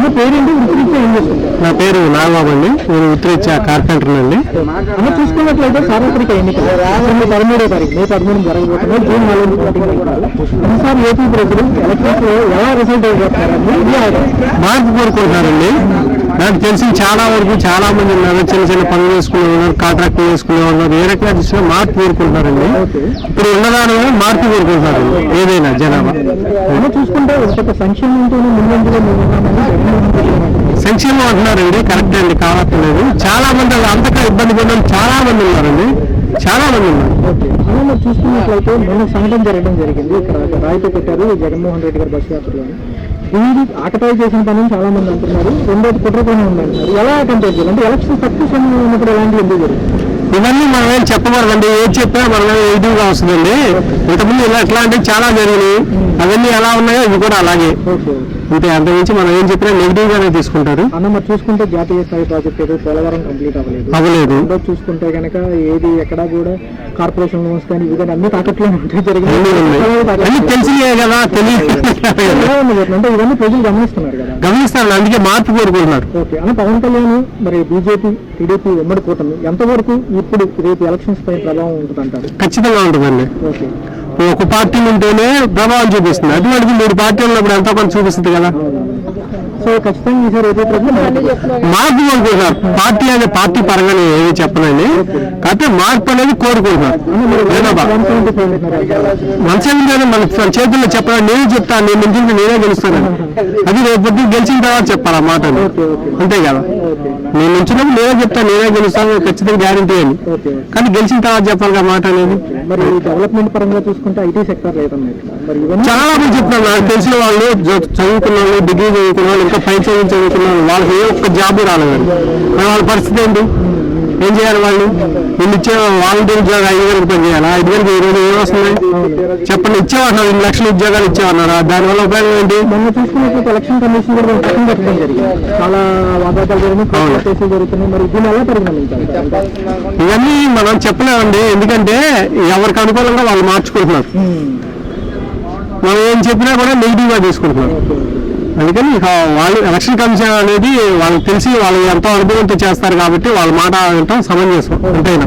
అన్న పేరేంటి, వృత్తిరీత్యా ఏం చేస్తుంది? నా పేరు నాగబాబు అండి, నేను వృత్తిరీత్యా కార్పెంటర్ అండి. అన్న చూసుకున్నట్లయితే సార్వత్రిక ఎన్నికలు 13వ తారీఖు May 13 జరగబోతున్నాయి. జూన్ 4 ఈసారి ఏపీ ప్రజలు ఎలక్షన్స్ లో ఎలా రిజల్ట్ అయిపోతున్నారండి? మార్పు కోరుకుంటున్నారండి. నాకు తెలిసి చాలా వరకు చాలా మంది ఉన్నారు, చిన్న చిన్న పనులు చేసుకునే ఉన్నారు, కాంట్రాక్ట్ చేసుకునే ఉన్నారు, ఏ రకంగా చూసినా మార్పు కోరుకుంటున్నారండి. ఇప్పుడు ఉన్నదాని వల్ల మార్పు కోరుకుంటున్నారు ఏదైనా జనాభా. చూసుకుంటే సంక్షేమంతోనే ముందంజలో సంక్షేమం అంటున్నారండి, కరెక్ట్ అండి, కావట్లేదు. చాలా మంది అంతగా ఇబ్బంది పడిన చాలా మంది ఉన్నారండి, చాలా మంది ఉన్నారు. మనం చూసుకున్నట్లయితే మొన్న సంఘటన జరగడం జరిగింది. ఇక్కడ రాయితో పెట్టారు జగన్మోహన్ రెడ్డి గారి బస్సు యాత్రలో. దీన్ని ఆకతాయి చేసిన పని చాలా మంది అంటున్నారు. రెండోది కుట్రకోణం ఉందంటున్నారు. ఎలా కంపేర్ చేయాలి అంటే ఎలక్షన్ సక్సెస్ ఉన్నప్పుడు ఎలాంటి ఎందుకు జరుగుతుంది? ఇవన్నీ మనం ఏం చెప్పకూడదండి, ఏది చెప్పినా మనం ఎదురుగా వస్తుందండి. ఇంతకుముందు ఇలా ఎట్లాంటివి చాలా జరిగినాయి, అవన్నీ ఎలా ఉన్నాయో ఇవి కూడా అలాగే. అంతే, అంతకుమించి మనం ఏం చెప్పినా నెగిటివ్ గానే తీసుకుంటారు. అన్న మరి చూసుకుంటే జాతీయ స్థాయి ప్రాజెక్ట్ ఏదో పోలవరం కంప్లీట్ అవ్వలేదు. చూసుకుంటే కనుక ఏది ఎక్కడ కూడా కార్పొరేషన్ లోన్స్ కానీ ఇవి కానీ అన్ని తాకట్లో జరిగింది. తెలిసియే కదా, తెలియదు అంటే ఇవన్నీ ప్రజలు గమనిస్తున్నారు కదా, గమనిస్తారు, అందుకే మార్పు కోరుకుంటున్నారు. ఓకే అన్న, పవన్ కళ్యాణ్ మరి బీజేపీ టీడీపీ ఉమ్మడి కూటమి ఎంతవరకు ఇప్పుడు రేపు ఎలక్షన్స్ పై ప్రభావం ఉంటుంది అంటారు? ఖచ్చితంగా ఉంటుందండి. ఓకే, ఒక పార్టీ ఉంటేనే ప్రభావం చూపిస్తుంది, అటువంటి 3 పార్టీలు ఉన్నప్పుడు ఎంతో కొంత చూపిస్తుంది కదా. సో ఖచ్చితంగా ఈసారి ఏదో మార్పు కోరుకుంటున్నారు. పార్టీ అనే పార్టీ పరంగా ఏమి చెప్పనండి, కాకపోతే మార్పు అనేది కోరుకుంటున్నారు. మనసేమి మన చేతుల్లో చెప్పాలి, నేను చెప్తాను, నేను నుంచి నేనే గెలుస్తాను, అది రేపు గెలిచిన తర్వాత చెప్పాలి ఆ మాట, అంతే కదా. నేను నుంచినప్పుడు నేనే చెప్తాను, నేనే గెలుస్తాను ఖచ్చితంగా గ్యారంటీ అని, కానీ గెలిచిన తర్వాత చెప్పాలి ఆ మాట అనేది. మరి డెవలప్మెంట్ పరంగా చూసుకుంటే ఐటీ సెక్టర్ లేదన్నమాట. చాలా మంది చెప్తారు, నాకు తెలిసిన వాళ్ళు చదువుకున్న వాళ్ళు, డిగ్రీ చదువుకున్న వాళ్ళు, ఇంకా పై చదువుకున్న వాళ్ళు, వాళ్ళకి ఏ ఒక్క జాబ్ రాలేదు. మరి వాళ్ళ పరిస్థితి ఏంటి? ఏం చేయాలి వాళ్ళు? వీళ్ళు ఇచ్చే వాలంటీర్ ఉద్యోగాలు 5,000 పని చేయాలా? 5,000 ఈరోజు ఏమొస్తున్నాయి చెప్పండి? ఇచ్చేవాన్నారు, 2 లక్షల ఉద్యోగాలు ఇచ్చేవన్నారా? దానివల్ల ఉపయోగం ఏంటి? మనం చూసుకున్నట్లయితే ఎలక్షన్ కమిషన్ కూడా పెట్టడం జరిగింది, చాలా వాదాలు జరుగుతున్నాయి. మరి దీన్ని ఎలా పరిగణించాలి? ఇవన్నీ మనం చెప్పలేమండి, ఎందుకంటే ఎవరికి అనుకూలంగా వాళ్ళు మార్చుకుంటున్నారు. మనం ఏం చెప్పినా కూడా నెగిటివ్ గా తీసుకుంటున్నారు. అందుకని వాళ్ళు ఎలక్షన్ కమిషన్ అనేది వాళ్ళకి తెలిసి వాళ్ళు ఎంతో అనుభవంతో చేస్తారు కాబట్టి వాళ్ళ మాట వింటాం సమంజసం అంతేనా.